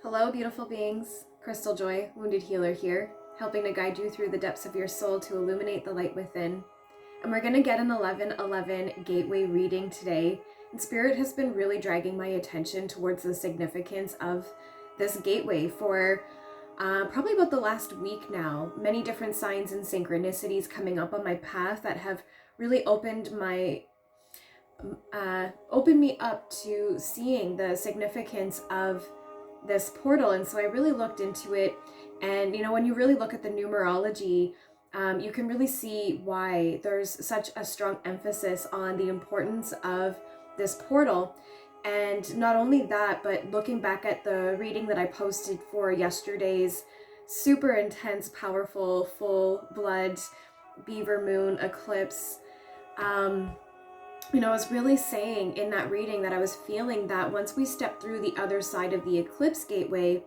Hello, beautiful beings. Crystaljoy, Wounded Healer here, helping to guide you through the depths of your soul to illuminate the light within. And we're going to get an 11:11 gateway reading today. And Spirit has been really dragging my attention towards the significance of this gateway for probably about the last week now. Many different signs and synchronicities coming up on my path that have really opened me up to seeing the significance of this portal. And so I really looked into it, and when you really look at the numerology, you can really see why there's such a strong emphasis on the importance of this portal. And not only that, but looking back at the reading that I posted for yesterday's super intense, powerful, full blood beaver moon eclipse, I was really saying in that reading that I was feeling that once we step through the other side of the eclipse gateway,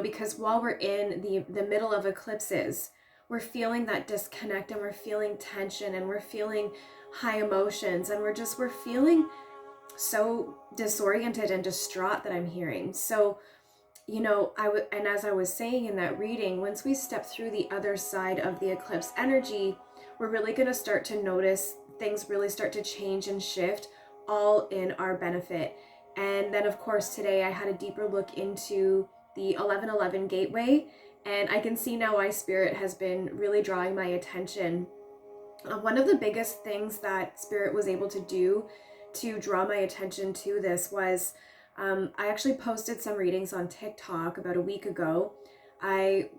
because while we're in the middle of eclipses, we're feeling that disconnect, and we're feeling tension, and we're feeling high emotions, and we're feeling so disoriented and distraught that I'm hearing. So, and as I was saying in that reading, once we step through the other side of the eclipse energy, we're really going to start to notice things really start to change and shift, all in our benefit. And then of course today I had a deeper look into the 11:11 gateway, and I can see now why Spirit has been really drawing my attention. One of the biggest things that Spirit was able to do to draw my attention to this was I actually posted some readings on TikTok about a week ago. I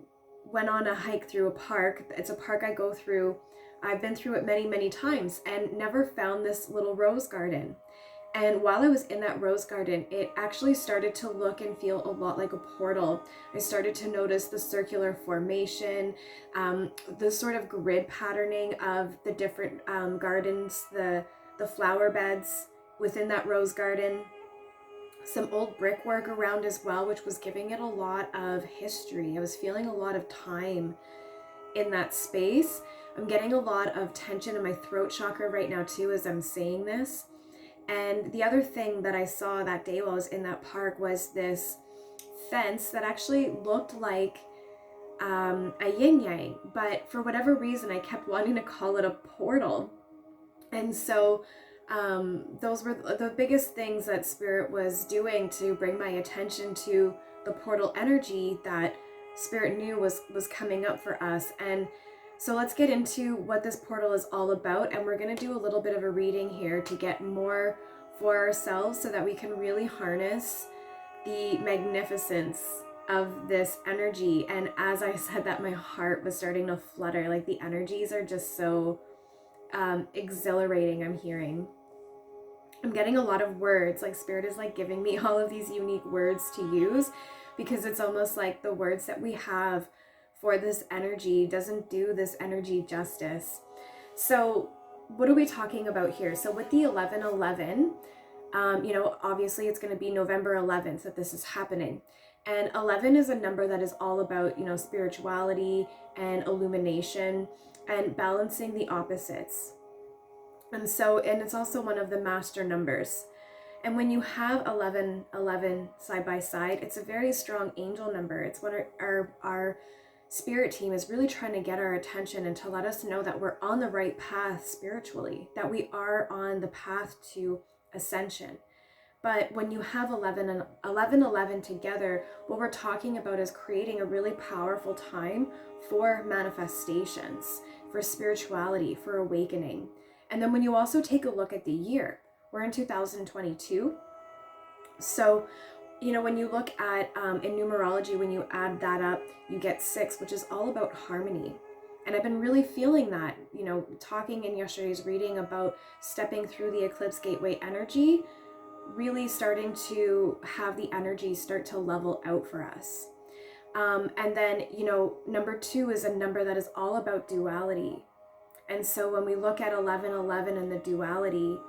went on a hike through a park. It's a park I go through. I've been through it many, many times and never found this little rose garden. And while I was in that rose garden, it actually started to look and feel a lot like a portal. I started to notice the circular formation, the sort of grid patterning of the different gardens, the flower beds within that rose garden, some old brickwork around as well, which was giving it a lot of history. I was feeling a lot of time in that space. I'm getting a lot of tension in my throat chakra right now too as I'm saying this. And the other thing that I saw that day while I was in that park was this fence that actually looked like a yin yang, but for whatever reason I kept wanting to call it a portal. And so those were the biggest things that Spirit was doing to bring my attention to the portal energy that Spirit knew was coming up for us. And so let's get into what this portal is all about, and we're going to do a little bit of a reading here to get more for ourselves so that we can really harness the magnificence of this energy. And as I said that, my heart was starting to flutter. Like, the energies are just so exhilarating. I'm getting a lot of words, like Spirit is like giving me all of these unique words to use, because it's almost like the words that we have for this energy doesn't do this energy justice. So what are we talking about here? So with the 11:11, obviously it's going to be November 11th that this is happening. And 11 is a number that is all about, spirituality and illumination and balancing the opposites. And it's also one of the master numbers. And when you have 11:11 side by side, it's a very strong angel number. It's when our Spirit team is really trying to get our attention and to let us know that we're on the right path spiritually, that we are on the path to ascension. But when you have 11 and 11:11 together, what we're talking about is creating a really powerful time for manifestations, for spirituality, for awakening. And then when you also take a look at the year, we're in 2022. So, when you look at in numerology, when you add that up, you get 6, which is all about harmony. And I've been really feeling that, talking in yesterday's reading about stepping through the eclipse gateway energy, really starting to have the energy start to level out for us. And then, number 2 is a number that is all about duality. And so when we look at 11:11 and the duality,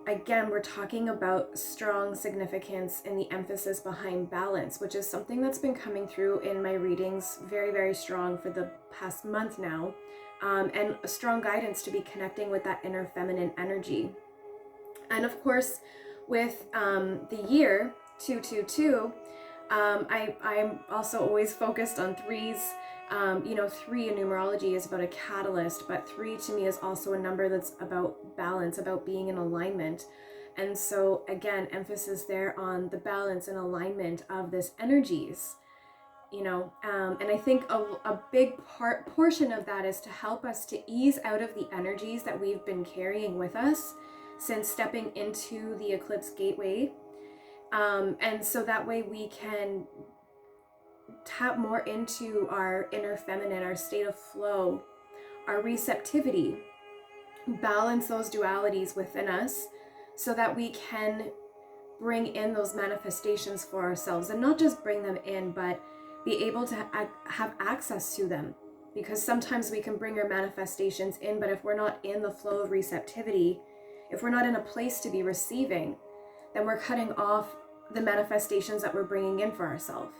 again, we're talking about strong significance in the emphasis behind balance, which is something that's been coming through in my readings very, very strong for the past month now, and a strong guidance to be connecting with that inner feminine energy. And of course, with the year 222, I'm also always focused on threes. You know, 3 in numerology is about a catalyst, but 3 to me is also a number that's about balance, about being in alignment. And so again, emphasis there on the balance and alignment of this energies, you know, and I think a big portion of that is to help us to ease out of the energies that we've been carrying with us since stepping into the eclipse gateway. And so that way we can tap more into our inner feminine, our state of flow, our receptivity, balance those dualities within us so that we can bring in those manifestations for ourselves, and not just bring them in, but be able to have access to them. Because sometimes we can bring our manifestations in, but if we're not in the flow of receptivity, if we're not in a place to be receiving, then we're cutting off the manifestations that we're bringing in for ourselves.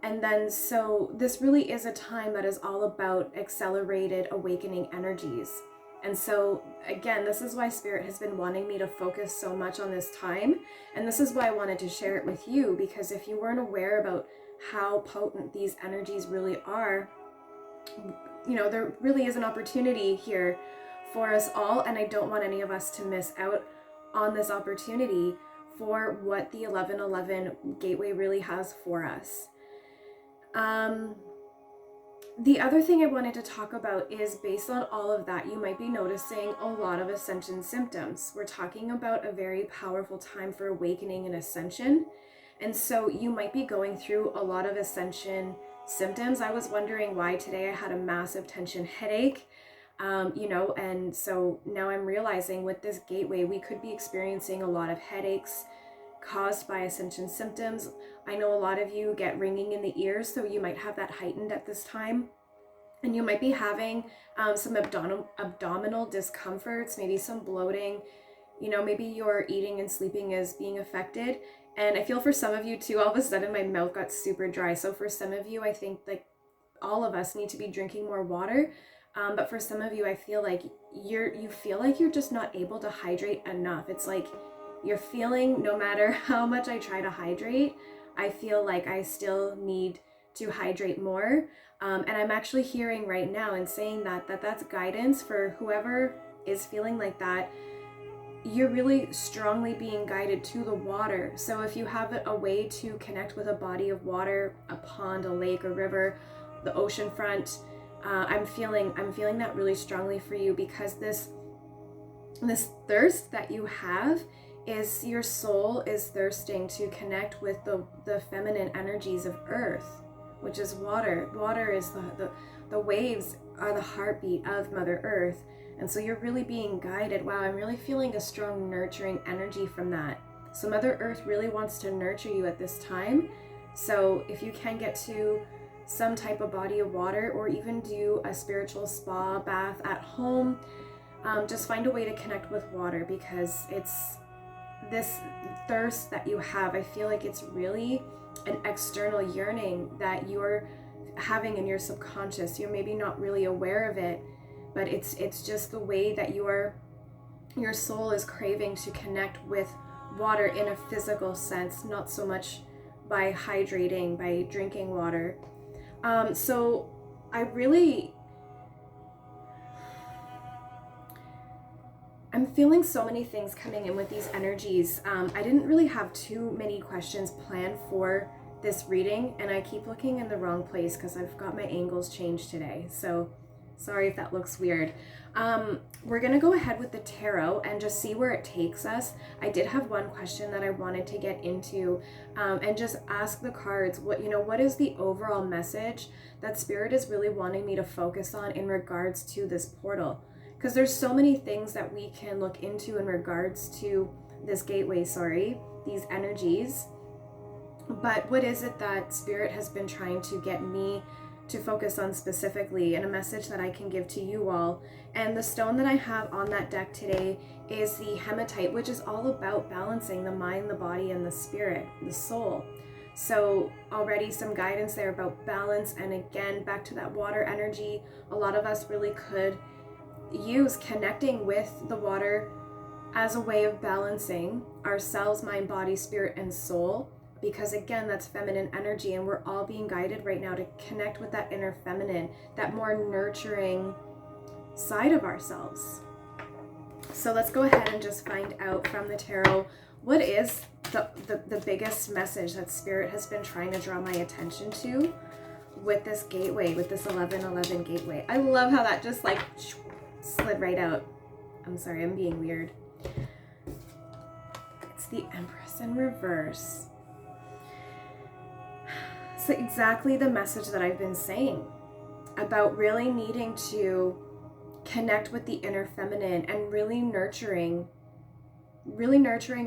And then so this really is a time that is all about accelerated awakening energies. And so again, this is why Spirit has been wanting me to focus so much on this time. And this is why I wanted to share it with you, because if you weren't aware about how potent these energies really are, you know, there really is an opportunity here for us all. And I don't want any of us to miss out on this opportunity for what the 1111 gateway really has for us. The other thing I wanted to talk about is, based on all of that, you might be noticing a lot of ascension symptoms. We're talking about a very powerful time for awakening and ascension. And so you might be going through a lot of ascension symptoms. I was wondering why today I had a massive tension headache, you know, and so now I'm realizing with this gateway, we could be experiencing a lot of headaches caused by ascension symptoms. I know a lot of you get ringing in the ears, so you might have that heightened at this time. And you might be having some abdominal discomforts, maybe some bloating, you know, maybe your eating and sleeping is being affected. And I feel for some of you too, all of a sudden my mouth got super dry. So for some of you, I think like all of us need to be drinking more water. But for some of you, I feel like you feel like you're just not able to hydrate enough. It's like you're feeling, no matter how much I try to hydrate, I feel like I still need to hydrate more. And I'm actually hearing right now and saying that's guidance for whoever is feeling like that. You're really strongly being guided to the water. So if you have a way to connect with a body of water, a pond, a lake, a river, the ocean front, I'm feeling that really strongly for you, because this thirst that you have is your soul is thirsting to connect with the feminine energies of earth, which is water. Water is the waves are the heartbeat of Mother Earth. And so you're really being guided. Wow, I'm really feeling a strong nurturing energy from that. So Mother Earth really wants to nurture you at this time. So if you can get to some type of body of water, or even do a spiritual spa bath at home, just find a way to connect with water, because it's this thirst that you have. I feel like it's really an external yearning that you're having in your subconscious. You're maybe not really aware of it, but it's just the way that your soul is craving to connect with water in a physical sense, not so much by hydrating, by drinking water. So I'm feeling so many things coming in with these energies. I didn't really have too many questions planned for this reading, and I keep looking in the wrong place because I've got my angles changed today. So sorry if that looks weird. We're going to go ahead with the tarot and just see where it takes us. I did have one question that I wanted to get into, and just ask the cards, what is the overall message that Spirit is really wanting me to focus on in regards to this portal? Because there's so many things that we can look into in regards to this gateway, these energies. But what is it that Spirit has been trying to get me to focus on specifically, and a message that I can give to you all? And the stone that I have on that deck today is the hematite, which is all about balancing the mind, the body, and the spirit, the soul. So already some guidance there about balance. And again, back to that water energy, a lot of us really could use connecting with the water as a way of balancing ourselves, mind, body, spirit, and soul, because again, that's feminine energy, and we're all being guided right now to connect with that inner feminine, that more nurturing side of ourselves. So let's go ahead and just find out from the tarot, what is the biggest message that Spirit has been trying to draw my attention to with this gateway, with this 1111 gateway. I love how that just like slid right out. I'm sorry, I'm being weird. It's the Empress in reverse. So exactly the message that I've been saying about really needing to connect with the inner feminine and really nurturing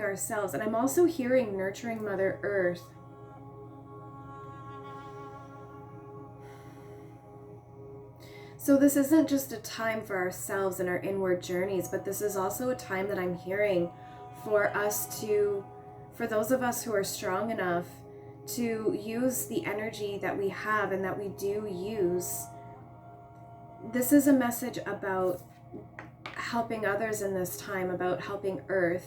ourselves. And I'm also hearing nurturing Mother Earth. So this isn't just a time for ourselves and our inward journeys, but this is also a time that I'm hearing for us to, for those of us who are strong enough to use the energy that we have and that we do use. This is a message about helping others in this time, about helping Earth.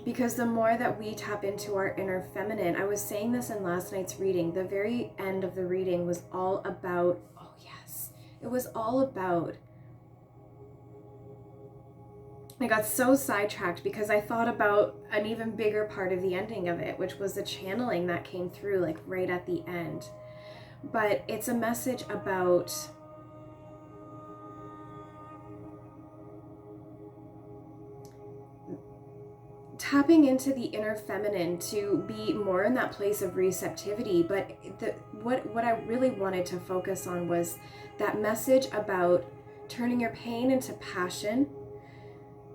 Because the more that we tap into our inner feminine, I was saying this in last night's reading, the very end of the reading was all about, oh yes, it was all about, I got so sidetracked because I thought about an even bigger part of the ending of it, which was the channeling that came through like right at the end. But it's a message about tapping into the inner feminine to be more in that place of receptivity. But what I really wanted to focus on was that message about turning your pain into passion,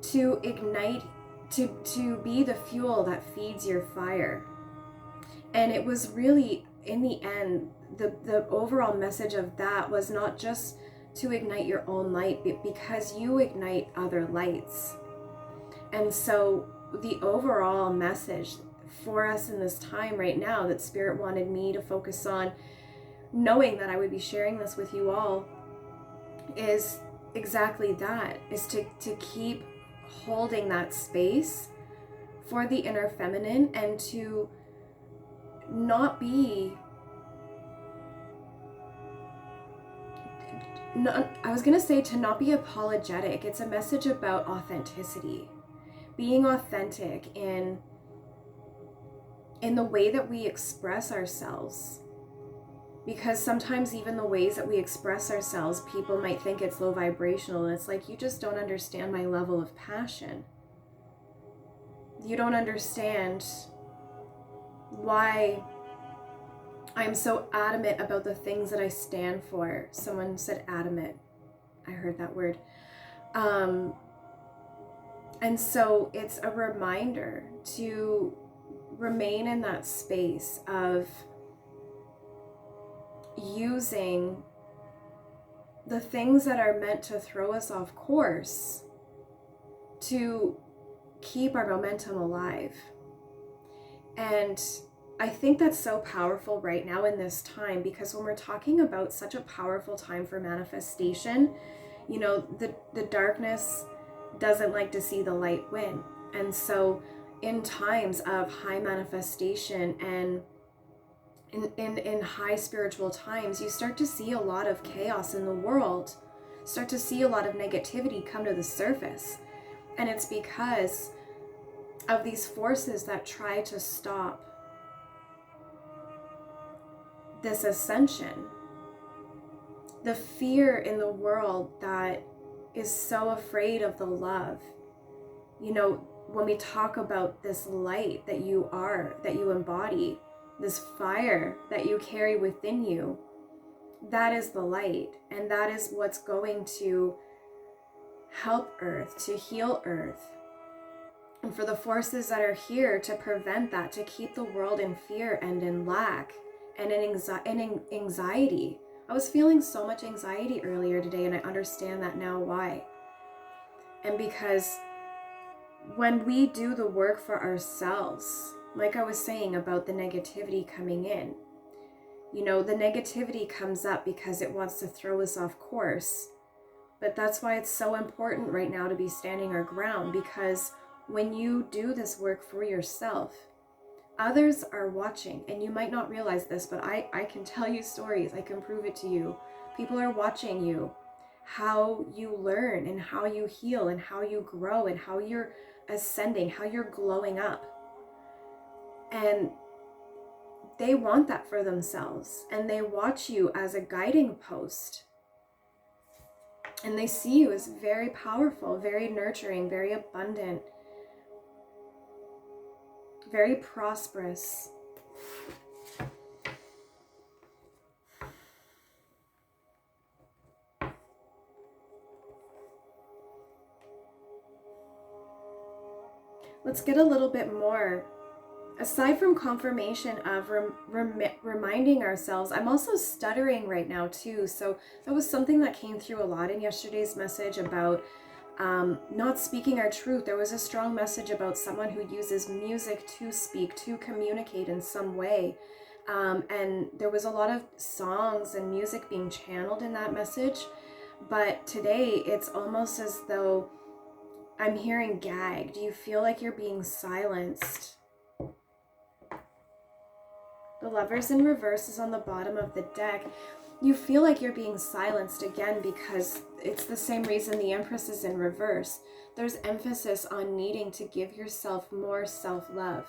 to ignite, to be the fuel that feeds your fire. And it was really, in the end, the overall message of that was not just to ignite your own light, but because you ignite other lights. And so the overall message for us in this time right now that Spirit wanted me to focus on, knowing that I would be sharing this with you all, is exactly that, is to keep holding that space for the inner feminine and to not be, I was going to say to not be apologetic. It's a message about authenticity. Being authentic in the way that we express ourselves. Because sometimes even the ways that we express ourselves, people might think it's low vibrational, and it's like, you just don't understand my level of passion. You don't understand why I'm so adamant about the things that I stand for. Someone said adamant. I heard that word. And so it's a reminder to remain in that space of using the things that are meant to throw us off course to keep our momentum alive. And I think that's so powerful right now in this time, because when we're talking about such a powerful time for manifestation, you know, the darkness doesn't like to see the light win. And so in times of high manifestation and in high spiritual times, you start to see a lot of chaos in the world, start to see a lot of negativity come to the surface. And it's because of these forces that try to stop this ascension. The fear in the world that is so afraid of the love. You know, when we talk about this light that you are, that you embody, this fire that you carry within you, that is the light. And that is what's going to help Earth, to heal Earth. And for the forces that are here to prevent that, to keep the world in fear and in lack and in anxiety. I was feeling so much anxiety earlier today, and I understand that now why. And because when we do the work for ourselves, like I was saying about the negativity coming in, you know, the negativity comes up because it wants to throw us off course. But that's why it's so important right now to be standing our ground, because when you do this work for yourself, Others are watching, and you might not realize this, but I can tell you stories. I can prove it to you. People are watching you, how you learn and how you heal and how you grow and how you're ascending, how you're glowing up. And they want that for themselves, and they watch you as a guiding post. And they see you as very powerful, very nurturing, very abundant, very prosperous. Let's get a little bit more. Aside from confirmation of reminding ourselves, I'm also stuttering right now too. So that was something that came through a lot in yesterday's message about not speaking our truth. There was a strong message about someone who uses music to speak, to communicate in some way. And there was a lot of songs and music being channeled in that message. But today it's almost as though I'm hearing gag. Do you feel like you're being silenced? The Lovers in reverse is on the bottom of the deck. You feel like you're being silenced again because it's the same reason the Empress is in reverse. There's emphasis on needing to give yourself more self-love.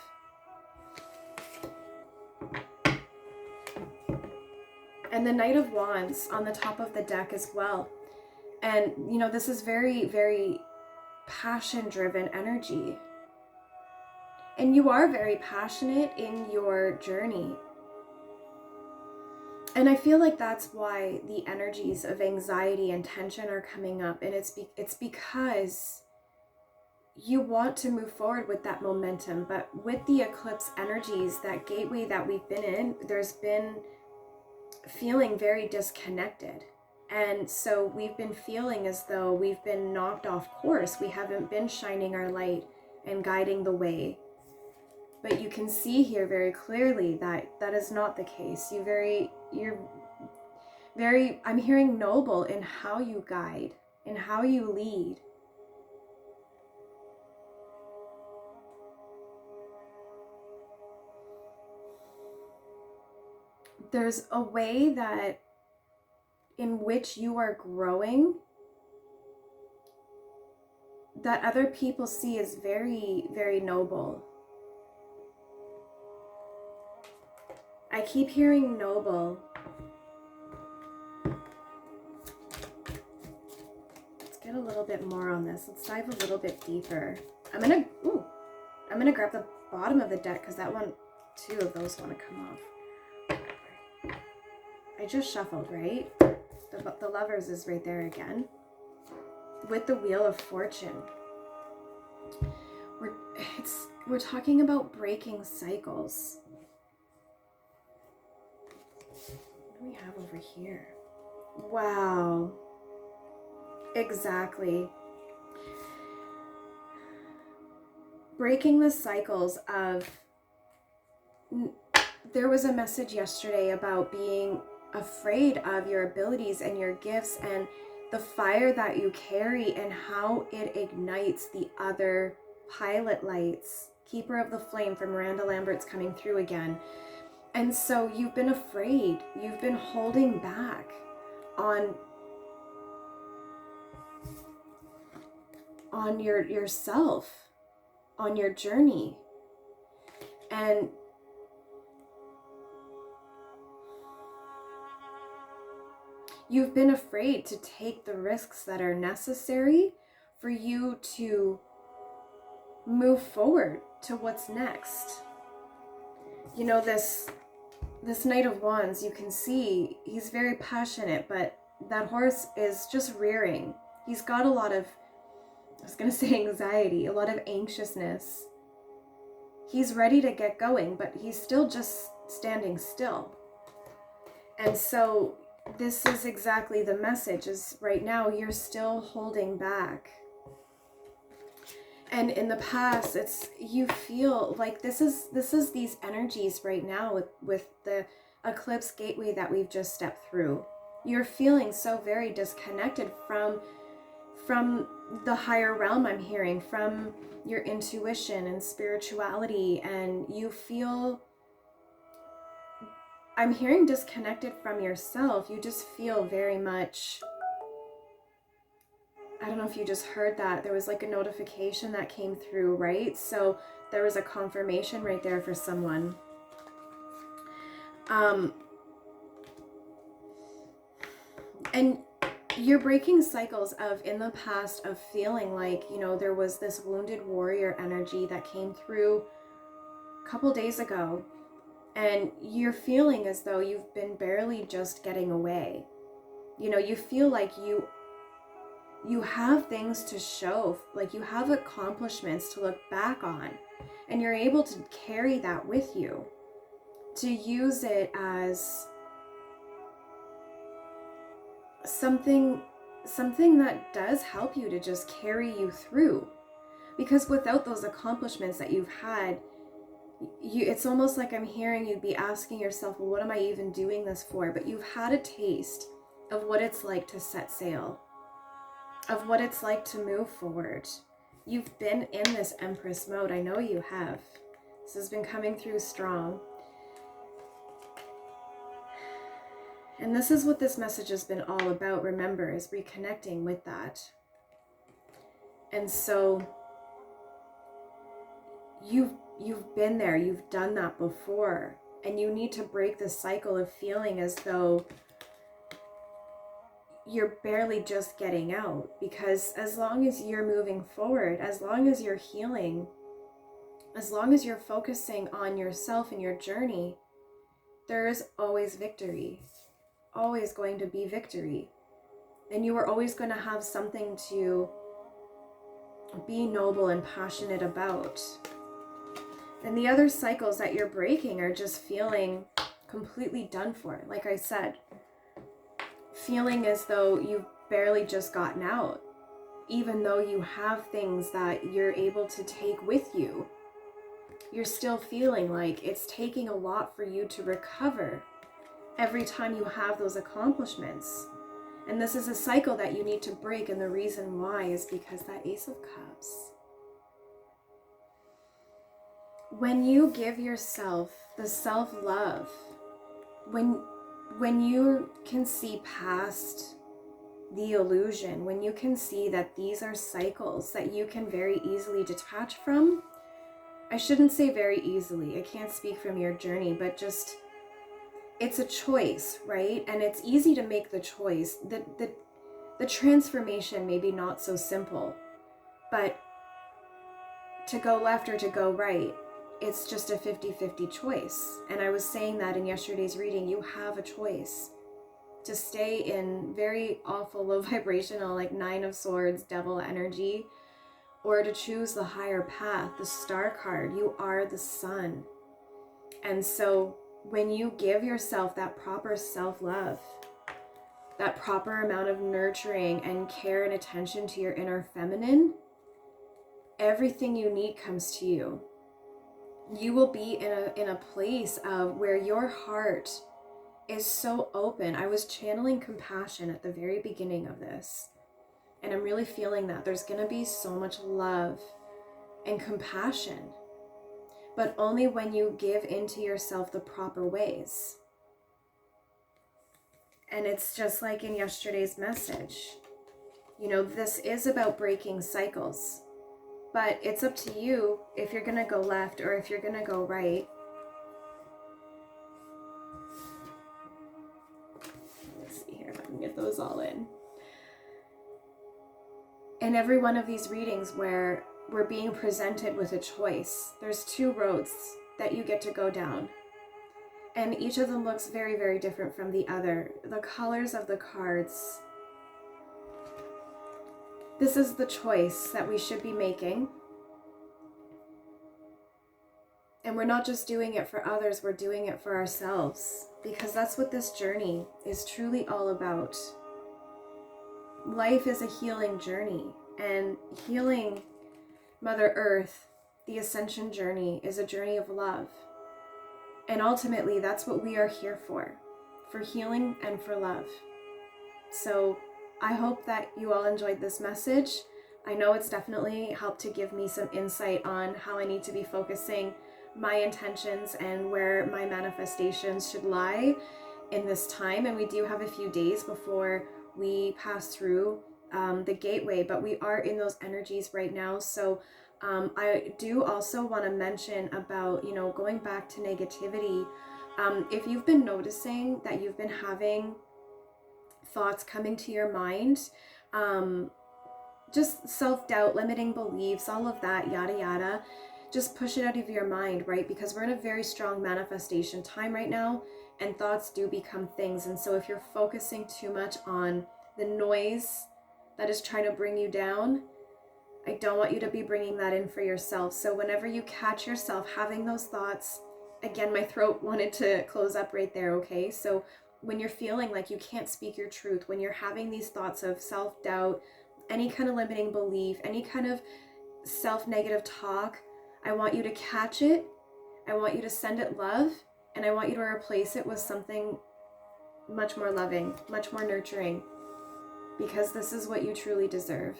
And the Knight of Wands on the top of the deck as well. And, you know, this is very, very passion-driven energy. And you are very passionate in your journey. And I feel like that's why the energies of anxiety and tension are coming up. And it's because you want to move forward with that momentum. But with the eclipse energies, that gateway that we've been in, there's been feeling very disconnected. And so we've been feeling as though we've been knocked off course. We haven't been shining our light and guiding the way. But you can see here very clearly that that is not the case. You're very, I'm hearing noble in how you guide, in how you lead. There's a way that in which you are growing that other people see as very, very noble. I keep hearing noble. Let's get a little bit more on this. Let's dive a little bit deeper. I'm gonna grab the bottom of the deck because that one, two of those want to come off. I just shuffled, right? The Lovers is right there again. With the Wheel of Fortune. We're talking about breaking cycles. What do we have over here? Wow. Exactly. Breaking the cycles of... There was a message yesterday about being afraid of your abilities and your gifts and the fire that you carry and how it ignites the other pilot lights. Keeper of the Flame from Miranda Lambert's coming through again. And so you've been afraid. You've been holding back on yourself, on your journey. And you've been afraid to take the risks that are necessary for you to move forward to what's next. You know, this Knight of Wands, you can see he's very passionate, but that horse is just rearing. He's got a lot of, I was going to say anxiety, a lot of anxiousness. He's ready to get going, but he's still just standing still. And so this is exactly the message, is right now you're still holding back. And in the past, you feel like this is these energies right now with the eclipse gateway that we've just stepped through. You're feeling so very disconnected from from the higher realm, I'm hearing, from your intuition and spirituality, and you feel, I'm hearing, disconnected from yourself. You just feel very much, I don't know if you just heard that. There was like a notification that came through, right? So there was a confirmation right there for someone. And you're breaking cycles of, in the past, of feeling like, you know, there was this wounded warrior energy that came through a couple days ago, and you're feeling as though you've been barely just getting away. You know, you feel like you have things to show, like you have accomplishments to look back on, and you're able to carry that with you, to use it as something that does help you to just carry you through. Because without those accomplishments that you've had, it's almost like I'm hearing you'd be asking yourself, well, what am I even doing this for? But you've had a taste of what it's like to set sail, of what it's like to move forward. You've been in this Empress mode. I know you have. This has been coming through strong. And this is what this message has been all about, remember, is reconnecting with that. And so you've been there, you've done that before, and you need to break the cycle of feeling as though you're barely just getting out. Because as long as you're moving forward, as long as you're healing, as long as you're focusing on yourself and your journey, there is always victory. Always going to be victory. And you are always going to have something to be noble and passionate about. And the other cycles that you're breaking are just feeling completely done for. Like I said, feeling as though you've barely just gotten out, even though you have things that you're able to take with you. You're still feeling like it's taking a lot for you to recover every time you have those accomplishments. And this is a cycle that you need to break, and the reason why is because that Ace of Cups. When you give yourself the self-love, when you can see past the illusion, when you can see that these are cycles that you can very easily detach from, I shouldn't say very easily, I can't speak from your journey, but just, it's a choice, right? And it's easy to make the choice. The transformation may be not so simple, but to go left or to go right, it's just a 50-50 choice. And I was saying that in yesterday's reading, you have a choice to stay in very awful low vibrational, like 9 of Swords, devil energy, or to choose the higher path, the star card. You are the sun. And so when you give yourself that proper self-love, that proper amount of nurturing and care and attention to your inner feminine, everything you need comes to you. You will be in a place of where your heart is so open. I was channeling compassion at the very beginning of this, and I'm really feeling that there's going to be so much love and compassion, but only when you give into yourself the proper ways. And it's just like in yesterday's message, you know, this is about breaking cycles. But it's up to you if you're going to go left or if you're going to go right. Let's see here if I can get those all in. In every one of these readings where we're being presented with a choice, there's 2 roads that you get to go down. And each of them looks very, very different from the other. The colors of the cards. This is the choice that we should be making. And we're not just doing it for others, we're doing it for ourselves. Because that's what this journey is truly all about. Life is a healing journey. And healing Mother Earth, the Ascension journey, is a journey of love. And ultimately, that's what we are here for healing and for love. So I hope that you all enjoyed this message. I know it's definitely helped to give me some insight on how I need to be focusing my intentions and where my manifestations should lie in this time. And we do have a few days before we pass through the gateway, but we are in those energies right now. So I do also want to mention about, going back to negativity. If you've been noticing that you've been having thoughts coming to your mind, just self-doubt, limiting beliefs, all of that, yada yada, just push it out of your mind, right? Because we're in a very strong manifestation time right now, and thoughts do become things. And so if you're focusing too much on the noise that is trying to bring you down, I don't want you to be bringing that in for yourself. So whenever you catch yourself having those thoughts, again, my throat wanted to close up right there, okay? So when you're feeling like you can't speak your truth, when you're having these thoughts of self-doubt, any kind of limiting belief, any kind of self-negative talk, I want you to catch it. I want you to send it love, and I want you to replace it with something much more loving, much more nurturing, because this is what you truly deserve.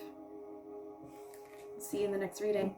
See you in the next reading.